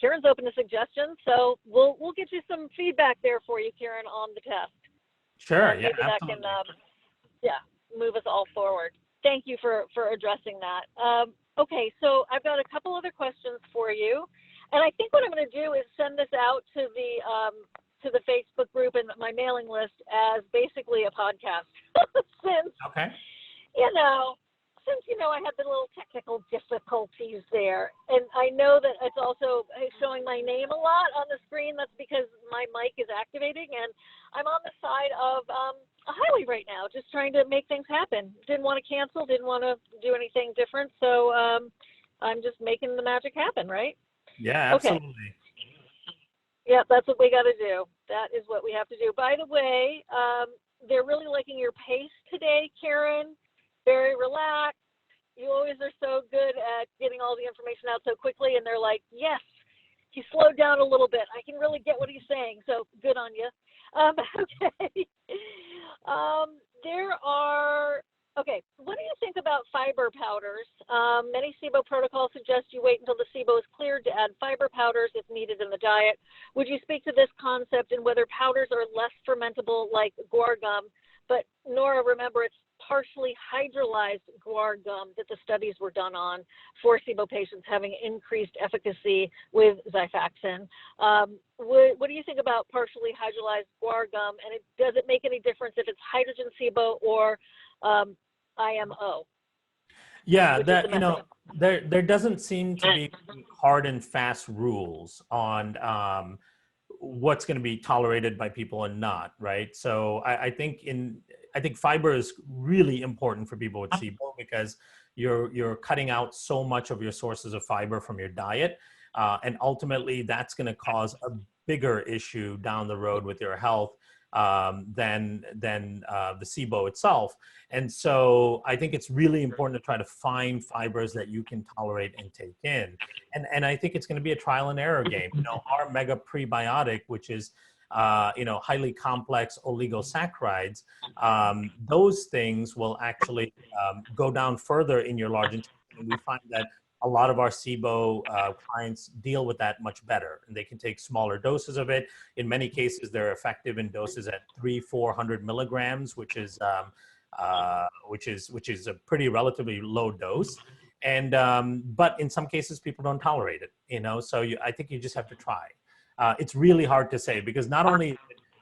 Kiran's open to suggestions, so we'll get you some feedback there for you, Kiran, on the test.
Sure,
maybe that can, move us all forward. Thank you for addressing that. Okay, so I've got a couple other questions for you. And I think what I'm going to do is send this out to the Facebook group and my mailing list as basically a podcast. since
Okay.
you know, I had the little technical difficulties there, and I know that it's also showing my name a lot on the screen. That's because my mic is activating, and I'm on the side of a highway right now, just trying to make things happen. Didn't want to cancel, didn't want to do anything different, so I'm just making the magic happen, right?
Yeah,
Okay.
absolutely.
Yeah, that's what we got to do. That is what we have to do. By the way, they're really liking your pace today, Kiran. Very relaxed. You always are so good at getting all the information out so quickly, and they're like, yes, he slowed down a little bit. I can really get what he's saying, so good on you. Okay. What do you think about fiber powders? Many SIBO protocols suggest you wait until the SIBO is cleared to add fiber powders if needed in the diet. Would you speak to this concept and whether powders are less fermentable like guar gum? But Nora, remember, it's partially hydrolyzed guar gum that the studies were done on for SIBO patients having increased efficacy with Xifaxan. What do you think about partially hydrolyzed guar gum? And does it make any difference if it's hydrogen SIBO or IMO?
Yeah, there doesn't seem to be hard and fast rules on what's going to be tolerated by people and not, right? So I think fiber is really important for people with SIBO because you're cutting out so much of your sources of fiber from your diet, and ultimately that's going to cause a bigger issue down the road with your health than the SIBO itself. And so I think it's really important to try to find fibers that you can tolerate and take in. And I think it's going to be a trial and error game. Our mega prebiotic, which is highly complex oligosaccharides, those things will actually go down further in your large intestine. And we find that a lot of our SIBO clients deal with that much better, and they can take smaller doses of it. In many cases, they're effective in doses at 300-400 milligrams, which is a pretty relatively low dose. And but in some cases, people don't tolerate it. So I think you just have to try. It's really hard to say because not only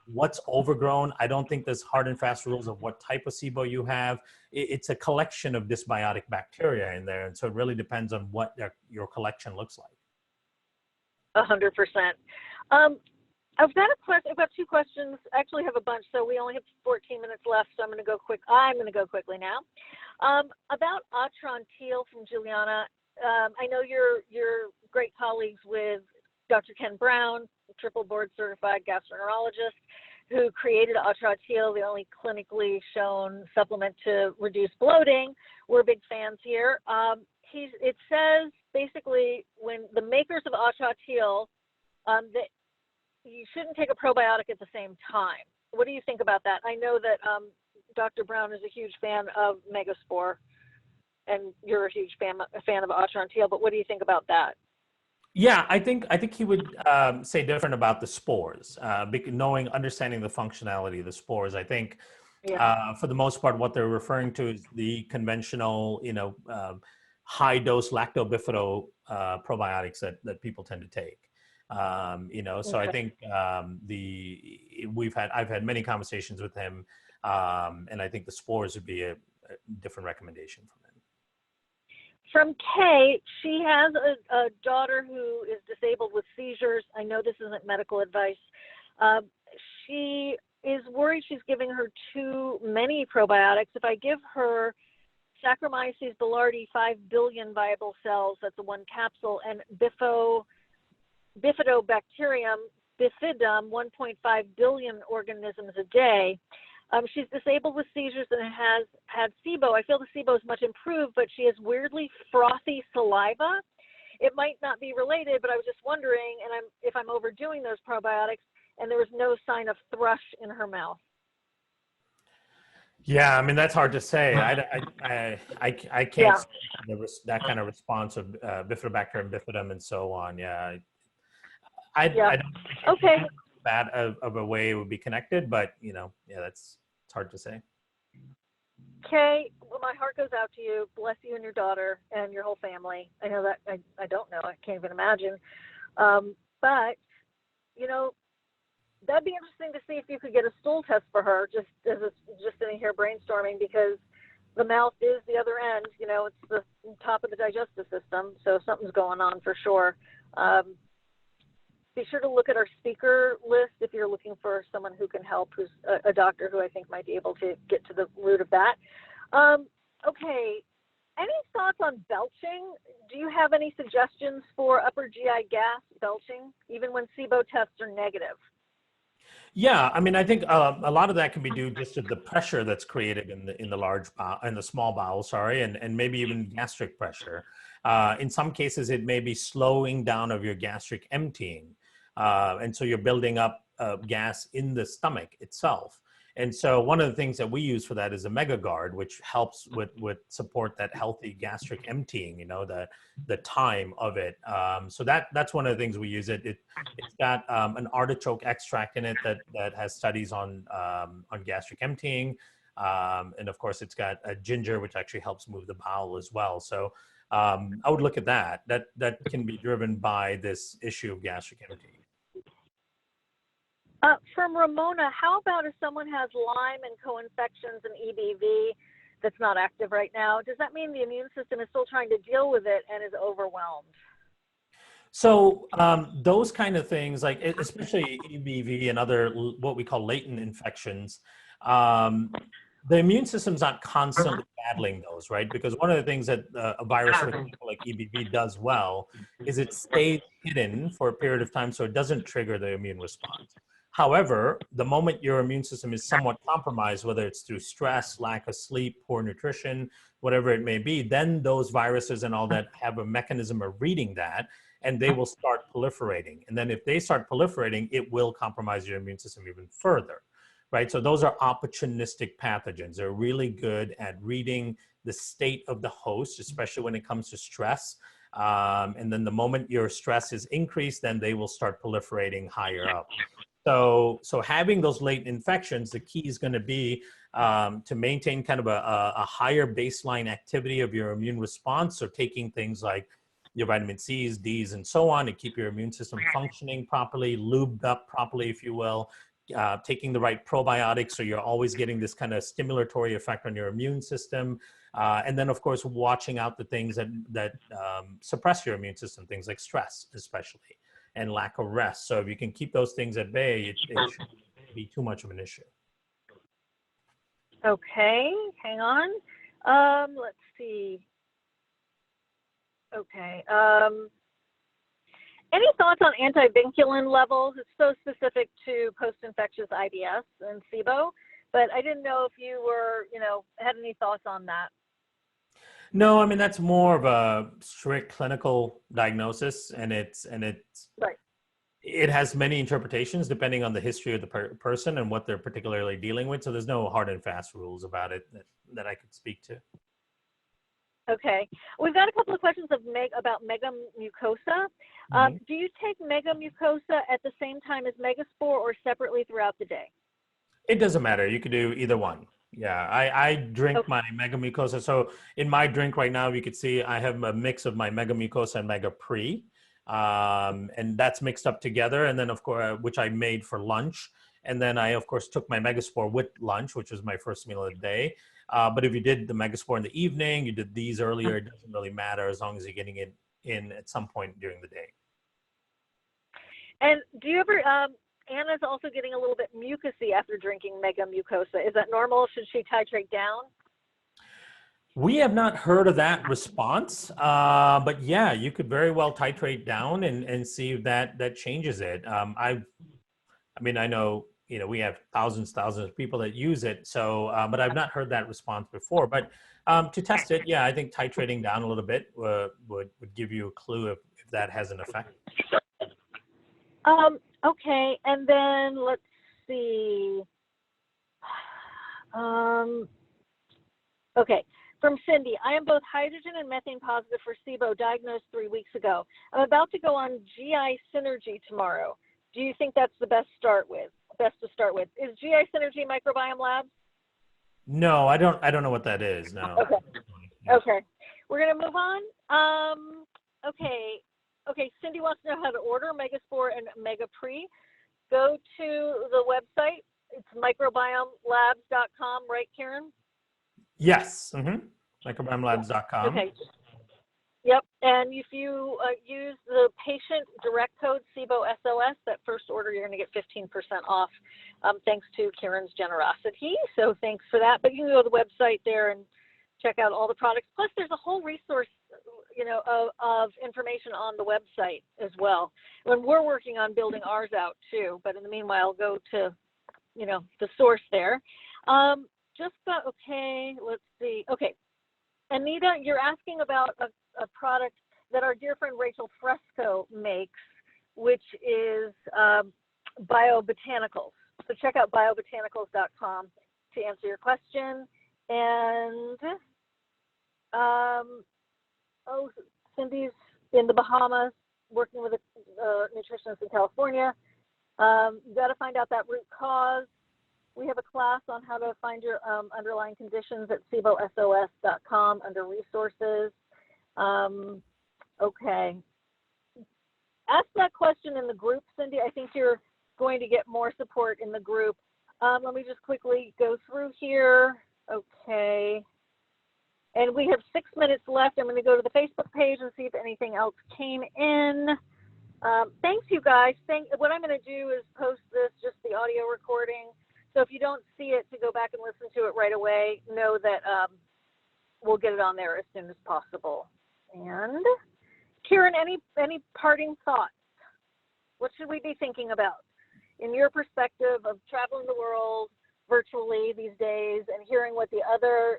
what's overgrown, I don't think there's hard and fast rules of what type of SIBO you have. It's a collection of dysbiotic bacteria in there. And so it really depends on what your collection looks like.
100%. I've got a question. I've got two questions. I actually have a bunch, so we only have 14 minutes left, so I'm going to go quickly now. About Atrantil from Juliana. I know you're great colleagues with Dr. Ken Brown, triple board certified gastroenterologist, who created Atrantil, the only clinically shown supplement to reduce bloating. We're big fans here. It says basically when the makers of Atrantil that you shouldn't take a probiotic at the same time. What do you think about that? I know that Dr. Brown is a huge fan of Megaspore, and you're a huge fan of Atrantil, but what do you think about that?
Yeah, I think he would say different about the spores, understanding the functionality of the spores. I think for the most part, what they're referring to is the conventional, high dose lactobifido probiotics that people tend to take. So I think I've had many conversations with him, and I think the spores would be a different recommendation from him.
From Kay, she has a daughter who is disabled with seizures. I know this isn't medical advice. She is worried she's giving her too many probiotics. If I give her Saccharomyces boulardii 5 billion viable cells, that's the one capsule, and Bifidobacterium bifidum 1.5 billion organisms a day. She's disabled with seizures and has had SIBO. I feel the SIBO is much improved, but she has weirdly frothy saliva. It might not be related, but I was just wondering, if I'm overdoing those probiotics, and there was no sign of thrush in her mouth.
Yeah, I mean, that's hard to say. I can't see that kind of response of Bifidobacterium bifidum and so on. Yeah, I don't think that of a way it would be connected, but it's hard to say.
Okay, well, my heart goes out to you. Bless you and your daughter and your whole family. I know that I don't know. I can't even imagine But, you know, that'd be interesting to see if you could get a stool test for her, just sitting here brainstorming, because the mouth is the other end. You know, it's the top of the digestive system, so something's going on for sure. Be sure to look at our speaker list if you're looking for someone who can help, who's a doctor who I think might be able to get to the root of that. Okay, any thoughts on belching? Do you have any suggestions for upper GI gas belching, even when SIBO tests are negative?
Yeah, I mean, I think a lot of that can be due just to the pressure that's created in the large bowel, in the small bowel, sorry, and maybe even gastric pressure. In some cases, it may be slowing down of your gastric emptying, and so you're building up gas in the stomach itself. And so one of the things that we use for that is a MegaGuard, which helps with support that healthy gastric emptying, you know, the time of it. So that's one of the things we use. It's got an artichoke extract in it that has studies on gastric emptying. And of course, it's got a ginger, which actually helps move the bowel as well. So I would look at that. That can be driven by this issue of gastric emptying.
From Ramona, how about if someone has Lyme and co-infections and EBV that's not active right now? Does that mean the immune system is still trying to deal with it and is overwhelmed?
So those kind of things, like especially EBV and other what we call latent infections, the immune system's not constantly battling those, right? Because one of the things that a virus like EBV does well is it stays hidden for a period of time, so it doesn't trigger the immune response. However, the moment your immune system is somewhat compromised, whether it's through stress, lack of sleep, poor nutrition, whatever it may be, then those viruses and all that have a mechanism of reading that, and they will start proliferating. And then if they start proliferating, it will compromise your immune system even further, right? So those are opportunistic pathogens. They're really good at reading the state of the host, especially when it comes to stress. And then the moment your stress is increased, then they will start proliferating higher up. So having those latent infections, the key is going to be to maintain kind of a higher baseline activity of your immune response. So taking things like your vitamin C's, D's, and so on to keep your immune system functioning properly, lubed up properly, if you will, taking the right probiotics so you're always getting this kind of stimulatory effect on your immune system. And then, of course, watching out the things that suppress your immune system, things like stress, especially, and lack of rest. So if you can keep those things at bay, it shouldn't be too much of an issue.
Okay, hang on. Let's see. Okay. Any thoughts on antivinculin levels? It's so specific to post-infectious IBS and SIBO, but I didn't know if you were, had any thoughts on that.
No, I mean, that's more of a strict clinical diagnosis, and it's
right.
It has many interpretations depending on the history of the person and what they're particularly dealing with. So there's no hard and fast rules about it that I could speak to.
Okay. We've got a couple of questions about megamucosa. Do you take megamucosa at the same time as megaspore or separately throughout the day?
It doesn't matter. You could do either one. Yeah, I drink my megamucosa. So in my drink right now, you could see I have a mix of my megamucosa and megapre, and that's mixed up together. And then, of course, which I made for lunch. And then I, of course, took my megaspore with lunch, which was my first meal of the day. But if you did the megaspore in the evening, you did these earlier, it doesn't really matter as long as you're getting it in at some point during the day.
And do you ever, Anna's also getting a little bit mucousy after drinking megamucosa. Is that normal? Should she titrate down?
We have not heard of that response, but yeah, you could very well titrate down and see if that changes it. I know, we have thousands of people that use it. So, but I've not heard that response before. But to test it, yeah, I think titrating down a little bit would give you a clue if that has an effect.
Okay, and then let's see. Okay, from Cindy, I am both hydrogen and methane positive for SIBO, diagnosed 3 weeks ago. I'm about to go on GI Synergy tomorrow. Do you think that's the best to start with? Is GI Synergy Microbiome Labs?
No, I don't know what that is. No.
Okay. Okay. We're gonna move on. Okay. Okay, Cindy wants to know how to order Megaspore and Mega Pre. Go to the website. It's microbiomelabs.com, right, Kiran?
Yes. Microbiomelabs.com.
Okay. Yep. And if you use the patient direct code SIBO-SOS, that first order, you're going to get 15% off, thanks to Kiran's generosity. So thanks for that. But you can go to the website there and check out all the products. Plus, there's a whole resource, of information on the website as well. When we're working on building ours out too. But in the meanwhile, go to, the source there. Okay, let's see. Okay. Anita, you're asking about a product that our dear friend Rachel Fresco makes, which is biobotanicals. So check out biobotanicals.com to answer your question. And Cindy's in the Bahamas working with a nutritionist in California. You got to find out that root cause. We have a class on how to find your underlying conditions at SIBOSOS.com under resources. Okay. Ask that question in the group, Cindy. I think you're going to get more support in the group. Let me just quickly go through here. Okay. And we have 6 minutes left. I'm going to go to the Facebook page and see if anything else came in. Thanks, you guys. What I'm going to do is post this, just the audio recording. So if you don't see it, to go back and listen to it right away, know that we'll get it on there as soon as possible. And Kiran, any parting thoughts? What should we be thinking about in your perspective of traveling the world virtually these days and hearing what the other,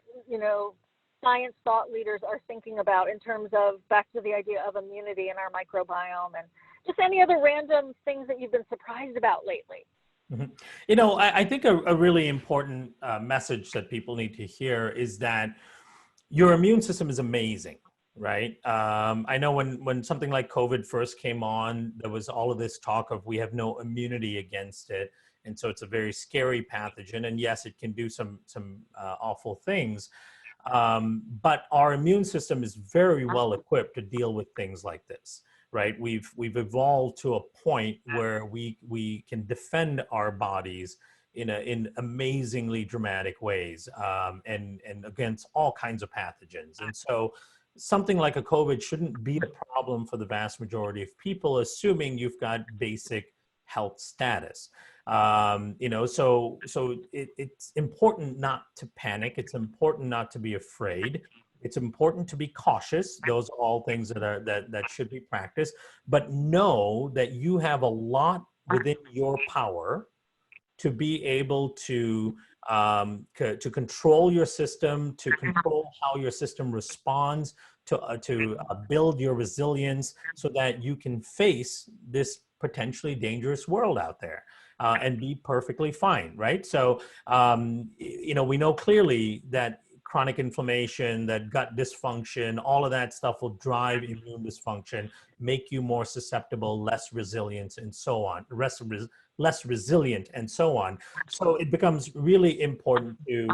science thought leaders are thinking about in terms of back to the idea of immunity in our microbiome and just any other random things that you've been surprised about lately?
Mm-hmm. I think a really important message that people need to hear is that your immune system is amazing, right? I know when something like COVID first came on, there was all of this talk of we have no immunity against it. And so it's a very scary pathogen. And yes, it can do some awful things. But our immune system is very well equipped to deal with things like this, right? We've evolved to a point where we can defend our bodies in amazingly dramatic ways, and against all kinds of pathogens. And so something like a COVID shouldn't be a problem for the vast majority of people, assuming you've got basic health status. So it's important not to panic. It's important not to be afraid. It's important to be cautious. Those are all things that should be practiced. But know that you have a lot within your power to be able to control your system, to control how your system responds, to build your resilience so that you can face this potentially dangerous world out there and be perfectly fine, right? So, we know clearly that chronic inflammation, that gut dysfunction, all of that stuff will drive immune dysfunction, make you more susceptible, less resilient, and so on. Less resilient, and so on. So it becomes really important to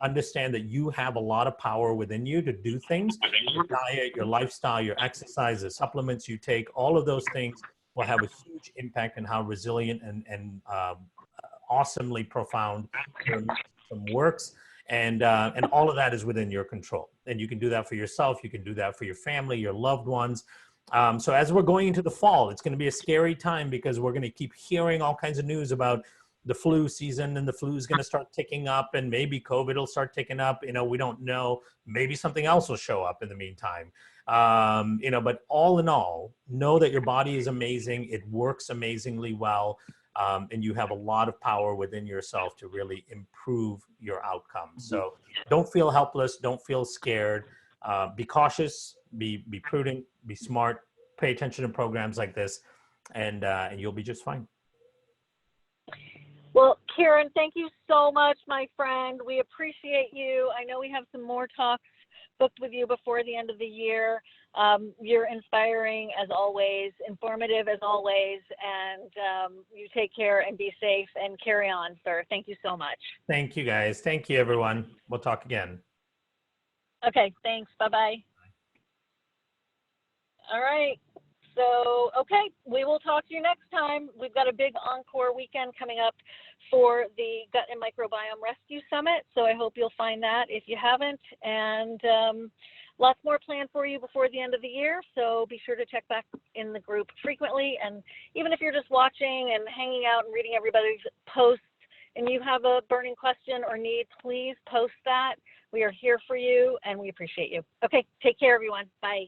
understand that you have a lot of power within you to do things. Your diet, your lifestyle, your exercise, the supplements you take, all of those things will have a huge impact on how resilient and awesomely profound your immune system works. And all of that is within your control. And you can do that for yourself. You can do that for your family, your loved ones. So as we're going into the fall, it's going to be a scary time because we're going to keep hearing all kinds of news about the flu season, and the flu is going to start ticking up, and maybe COVID will start ticking up. We don't know. Maybe something else will show up in the meantime. But all in all, know that your body is amazing. It works amazingly well. And you have a lot of power within yourself to really improve your outcomes. So don't feel helpless. Don't feel scared. Be cautious, be prudent, be smart, pay attention to programs like this, and you'll be just fine.
Well, Kiran, thank you so much, my friend. We appreciate you. I know we have some more talks booked with you before the end of the year. You're inspiring as always, informative as always, and you take care and be safe and carry on, sir. Thank you so much.
Thank you, guys. Thank you, everyone. We'll talk again.
Okay, thanks. Bye-bye. All right. So, okay, we will talk to you next time. We've got a big encore weekend coming up for the Gut and Microbiome Rescue Summit. So I hope you'll find that if you haven't. And lots more planned for you before the end of the year. So be sure to check back in the group frequently. And even if you're just watching and hanging out and reading everybody's posts and you have a burning question or need, please post that. We are here for you and we appreciate you. Okay, take care, everyone. Bye.